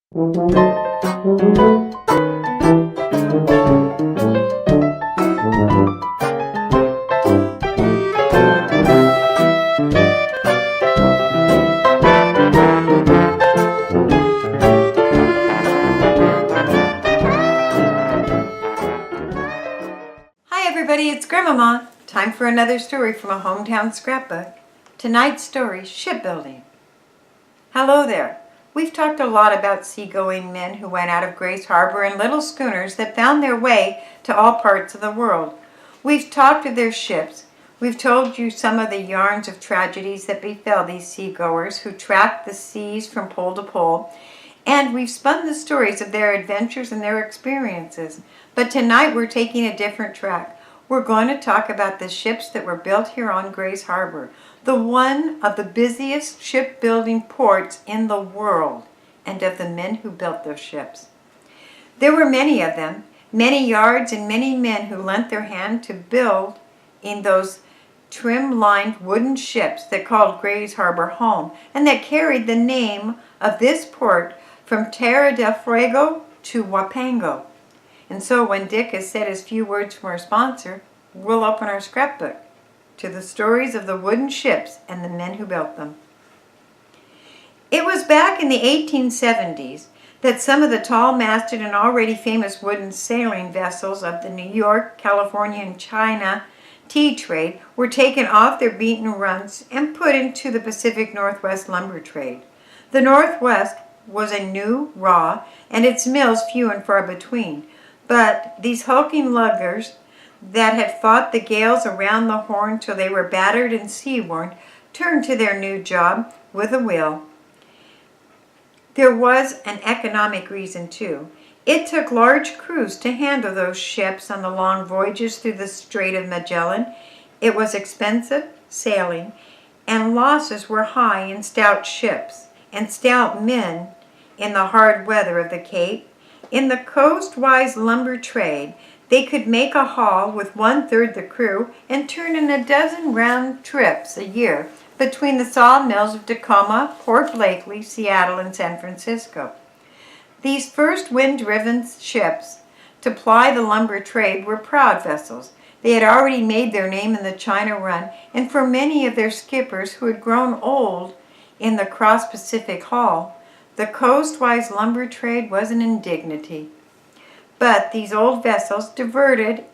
Hi everybody, it's Grandmama. Time for another story from a hometown scrapbook. Tonight's story, shipbuilding. Hello there. We've talked a lot about seagoing men who went out of Grace Harbor in little schooners that found their way to all parts of the world. We've talked of their ships. We've told you some of the yarns of tragedies that befell these seagoers who tracked the seas from pole to pole. And we've spun the stories of their adventures and their experiences. But tonight we're taking a different track. We're going to talk about the ships that were built here on Grace Harbor, the one of the busiest shipbuilding ports in the world, and of the men who built those ships. There were many of them, many yards and many men who lent their hand to build in those trim-lined wooden ships that called Grace Harbor home, and that carried the name of this port from Terra del Fuego to Wapango. And so when Dick has said his few words from our sponsor, we'll open our scrapbook to the stories of the wooden ships and the men who built them. It was back in the 1870s that some of the tall-masted and already famous wooden sailing vessels of the New York, California, and China tea trade were taken off their beaten runs and put into the Pacific Northwest lumber trade. The Northwest was a new, raw, and its mills few and far between. But these hulking luggers that had fought the gales around the Horn till they were battered and sea-worn turned to their new job with a will. There was an economic reason, too. It took large crews to handle those ships on the long voyages through the Strait of Magellan. It was expensive sailing, and losses were high in stout ships and stout men in the hard weather of the Cape. In the coastwise lumber trade, they could make a haul with 1/3 the crew and turn in a dozen round trips a year between the sawmills of Tacoma, Port Blakely, Seattle, and San Francisco. These first wind-driven ships to ply the lumber trade were proud vessels. They had already made their name in the China run, and for many of their skippers who had grown old in the cross-Pacific haul, the coastwise lumber trade was an indignity. But these old vessels, diverted,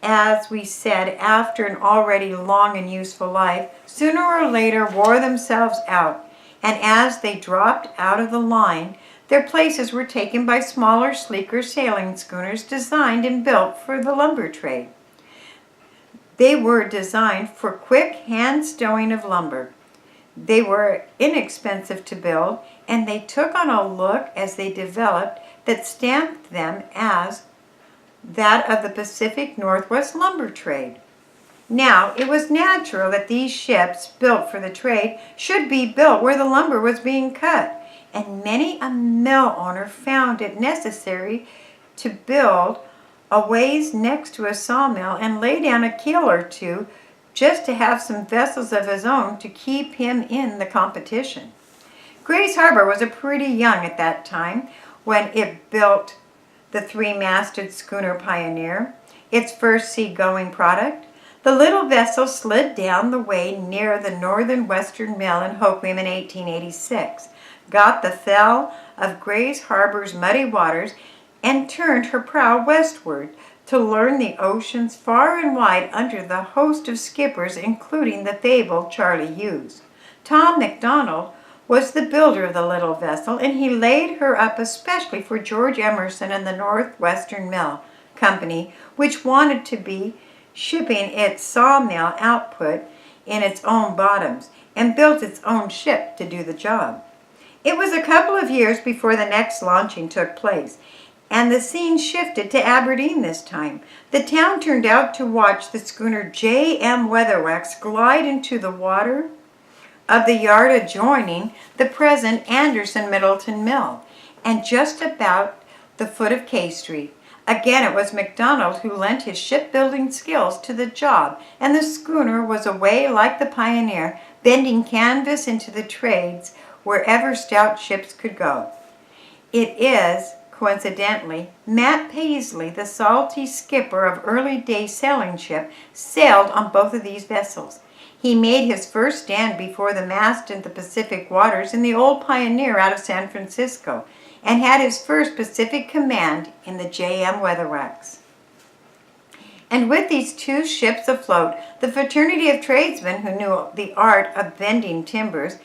as we said, after an already long and useful life, sooner or later wore themselves out, and as they dropped out of the line, their places were taken by smaller, sleeker sailing schooners designed and built for the lumber trade. They were designed for quick hand stowing of lumber. They were inexpensive to build, and they took on a look as they developed that stamped them as that of the Pacific Northwest lumber trade. Now, it was natural that these ships built for the trade should be built where the lumber was being cut, and many a mill owner found it necessary to build a ways next to a sawmill and lay down a keel or two just to have some vessels of his own to keep him in the competition. Grace Harbor was pretty young at that time when it built the three-masted schooner Pioneer, its first sea-going product. The little vessel slid down the way near the Northern Western Mill in Hoquiam in 1886, got the fell of Grace Harbor's muddy waters, and turned her prow westward to learn the oceans far and wide under the host of skippers, including the fabled Charlie Hughes. Tom McDonald was the builder of the little vessel, and he laid her up especially for George Emerson and the Northwestern Mill Company, which wanted to be shipping its sawmill output in its own bottoms, and built its own ship to do the job. It was a couple of years before the next launching took place, and the scene shifted to Aberdeen this time. The town turned out to watch the schooner J.M. Weatherwax glide into the water of the yard adjoining the present Anderson Middleton Mill, and just about the foot of K Street. Again, it was MacDonald who lent his shipbuilding skills to the job, and the schooner was away like the Pioneer, bending canvas into the trades wherever stout ships could go. It is, coincidentally, Matt Paisley, the salty skipper of early-day sailing ship, sailed on both of these vessels. He made his first stand before the mast in the Pacific waters in the old Pioneer out of San Francisco, and had his first Pacific command in the Ben Weatherwax. And with these two ships afloat, the fraternity of tradesmen who knew the art of bending timbers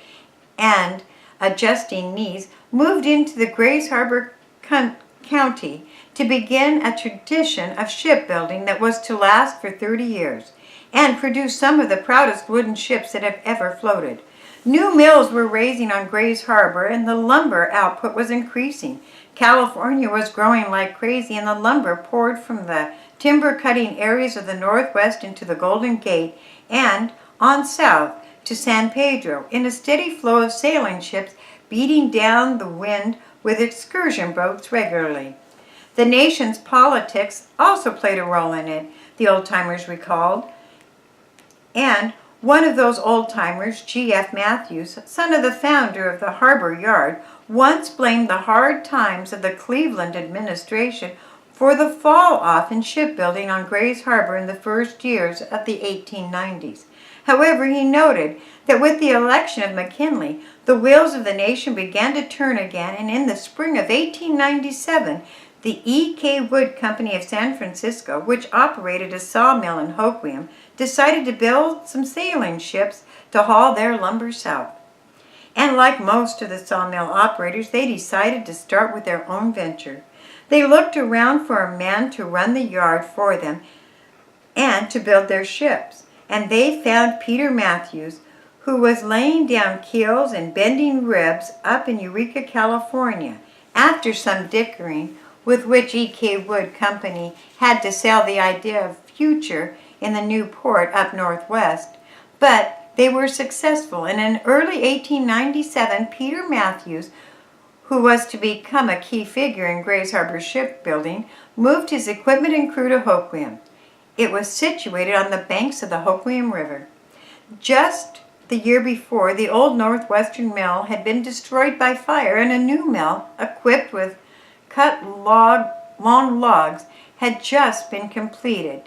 and adjusting knees moved into the Grays Harbor County to begin a tradition of shipbuilding that was to last for 30 years and produce some of the proudest wooden ships that have ever floated. New mills were raising on Grays Harbor, and the lumber output was increasing. California was growing like crazy, and the lumber poured from the timber-cutting areas of the Northwest into the Golden Gate and on south to San Pedro in a steady flow of sailing ships beating down the wind with excursion boats regularly. The nation's politics also played a role in it, the old-timers recalled. And one of those old-timers, G.F. Matthews, son of the founder of the Harbor Yard, once blamed the hard times of the Cleveland administration for the fall-off in shipbuilding on Grays Harbor in the first years of the 1890s. However, he noted that with the election of McKinley, the wheels of the nation began to turn again, and in the spring of 1897, the E.K. Wood Company of San Francisco, which operated a sawmill in Hoquiam, decided to build some sailing ships to haul their lumber south. And like most of the sawmill operators, they decided to start with their own venture. They looked around for a man to run the yard for them and to build their ships. And they found Peter Matthews, who was laying down keels and bending ribs up in Eureka, California, after some dickering with which E.K. Wood Company had to sell the idea of future in the new port up northwest. But they were successful, and in early 1897, Peter Matthews, who was to become a key figure in Grays Harbor shipbuilding, moved his equipment and crew to Hoquiam. It was situated on the banks of the Hoquiam River. Just the year before, the old Northwestern mill had been destroyed by fire, and a new mill, equipped with long logs, had just been completed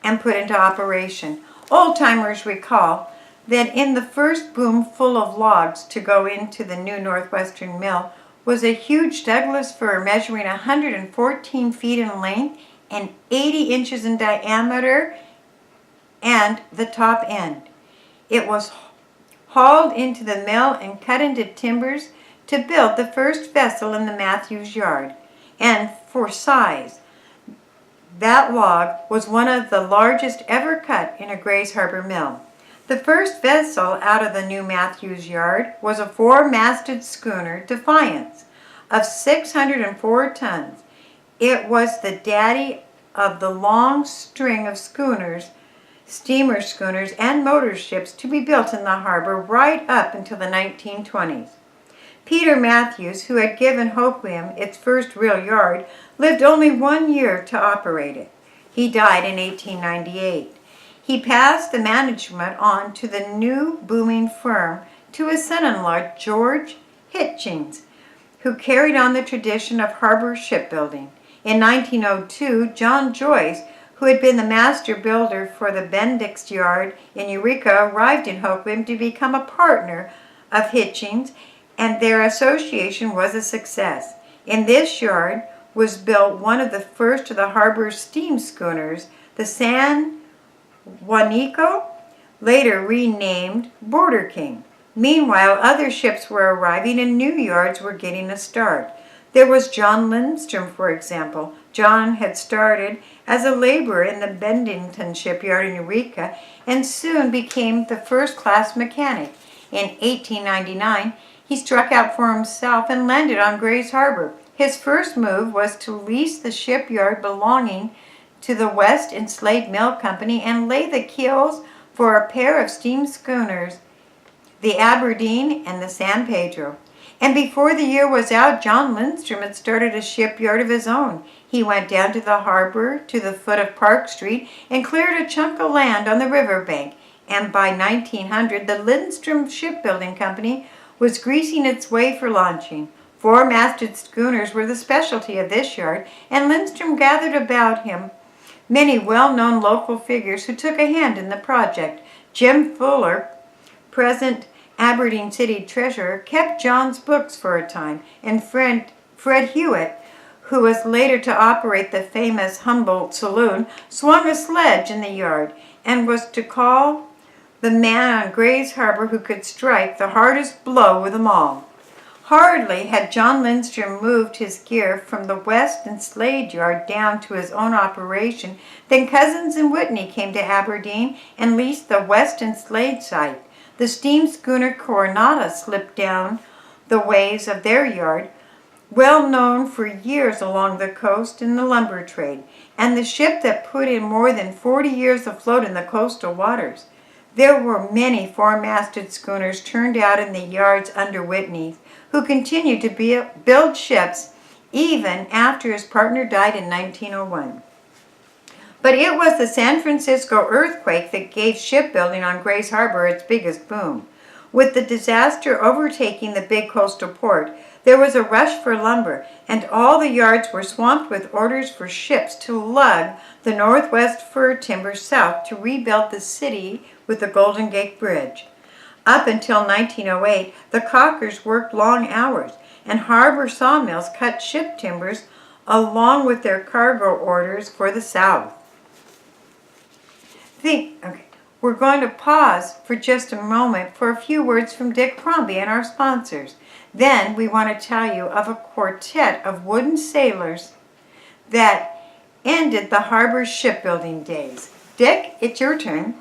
and put into operation. Old-timers recall that in the first boom full of logs to go into the new Northwestern mill was a huge Douglas fir measuring 114 feet in length and 80 inches in diameter and the top end. It was hauled into the mill and cut into timbers to build the first vessel in the Matthews yard. And for size, that log was one of the largest ever cut in a Grays Harbor mill. The first vessel out of the new Matthews yard was a 4-masted schooner, Defiance, of 604 tons. It was the daddy of the long string of schooners, steamer schooners, and motor ships to be built in the harbor right up until the 1920s. Peter Matthews, who had given Hoquiam its first real yard, lived only 1 year to operate it. He died in 1898. He passed the management on to the new booming firm to his son-in-law, George Hitchings, who carried on the tradition of harbor shipbuilding. In 1902, John Joyce, who had been the master builder for the Bendix yard in Eureka, arrived in Hoquiam to become a partner of Hitchings, and their association was a success. In this yard was built one of the first of the harbor's steam schooners, the San Juanico, later renamed Border King. Meanwhile, other ships were arriving and new yards were getting a start. There was John Lindstrom, for example. John had started as a laborer in the Bennington shipyard in Eureka and soon became the first-class mechanic. In 1899, he struck out for himself and landed on Grays Harbor. His first move was to lease the shipyard belonging to the West and Slade Mill Company and lay the keels for a pair of steam schooners, the Aberdeen and the San Pedro. And before the year was out, John Lindstrom had started a shipyard of his own. He went down to the harbor to the foot of Park Street and cleared a chunk of land on the riverbank. And by 1900, the Lindstrom Shipbuilding Company was greasing its way for launching. Four-masted schooners were the specialty of this yard, and Lindstrom gathered about him many well-known local figures who took a hand in the project. Jim Fuller, present Aberdeen City Treasurer, kept John's books for a time, and Fred Hewitt, who was later to operate the famous Humboldt Saloon, swung a sledge in the yard and was to call the man on Gray's Harbor who could strike the hardest blow with them all. Hardly had John Lindstrom moved his gear from the West and Slade Yard down to his own operation than Cousins and Whitney came to Aberdeen and leased the West and Slade site. The steam schooner Coronata slipped down the ways of their yard, well known for years along the coast in the lumber trade, and the ship that put in more than 40 years afloat in the coastal waters. There were many four-masted schooners turned out in the yards under Whitney, who continued to build ships even after his partner died in 1901. But it was the San Francisco earthquake that gave shipbuilding on Gray's Harbor its biggest boom. With the disaster overtaking the big coastal port, there was a rush for lumber, and all the yards were swamped with orders for ships to lug the Northwest fir timber south to rebuild the city with the Golden Gate Bridge. Up until 1908, the caulkers worked long hours, and harbor sawmills cut ship timbers along with their cargo orders for the South. We're going to pause for just a moment for a few words from Dick Crombie and our sponsors. Then we want to tell you of a quartet of wooden sailors that ended the harbor shipbuilding days. Dick, it's your turn.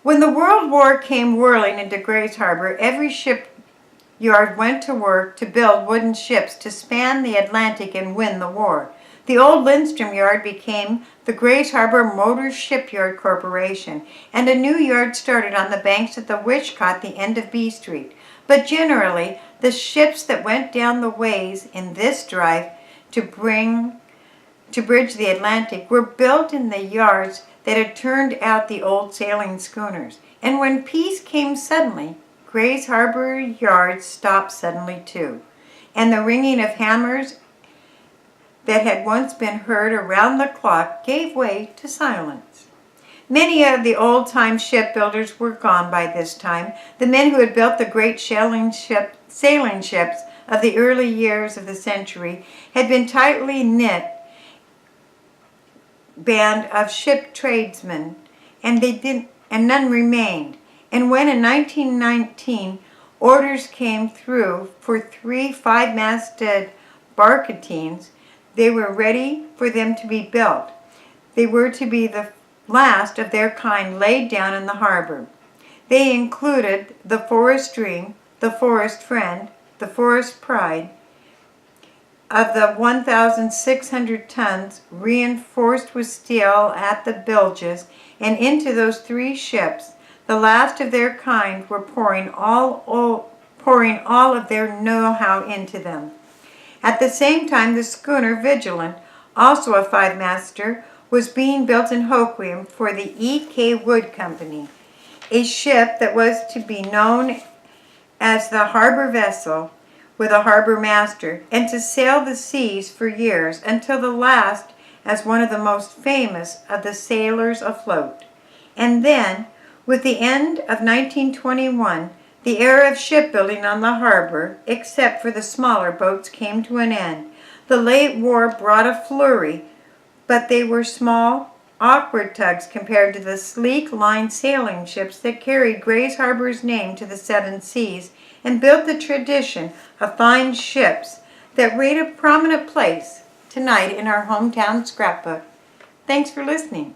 When the World War came whirling into Gray's Harbor, every shipyard went to work to build wooden ships to span the Atlantic and win the war. The old Lindstrom Yard became the Gray's Harbor Motor Shipyard Corporation, and a new yard started on the banks of the Wishcott, the end of B Street. But generally, the ships that went down the ways in this drive to bridge the Atlantic were built in the yards that had turned out the old sailing schooners. And when peace came suddenly, Gray's Harbor Yard stopped suddenly too, and the ringing of hammers that had once been heard around the clock gave way to silence. Many of the old-time shipbuilders were gone by this time. The men who had built the great sailing ships of the early years of the century had been tightly knit band of ship tradesmen, and none remained. And when in 1919 orders came through for 3 5-masted barkentines, they were ready for them to be built. They were to be the last of their kind laid down in the harbor. They included the Forest Dream, the Forest Friend, the Forest Pride, of the 1,600 tons reinforced with steel at the bilges, and into those 3 ships, the last of their kind, were pouring all of their know-how into them. At the same time, the schooner Vigilant, also a 5-master, was being built in Hoquiam for the E.K. Wood Company, a ship that was to be known as the harbor vessel with a harbor master, and to sail the seas for years, until the last as one of the most famous of the sailors afloat. And then, with the end of 1921, the era of shipbuilding on the harbor, except for the smaller boats, came to an end. The late war brought a flurry, but they were small, awkward tugs compared to the sleek line sailing ships that carried Gray's Harbor's name to the 7 seas and built the tradition of fine ships that rate a prominent place tonight in our hometown scrapbook. Thanks for listening.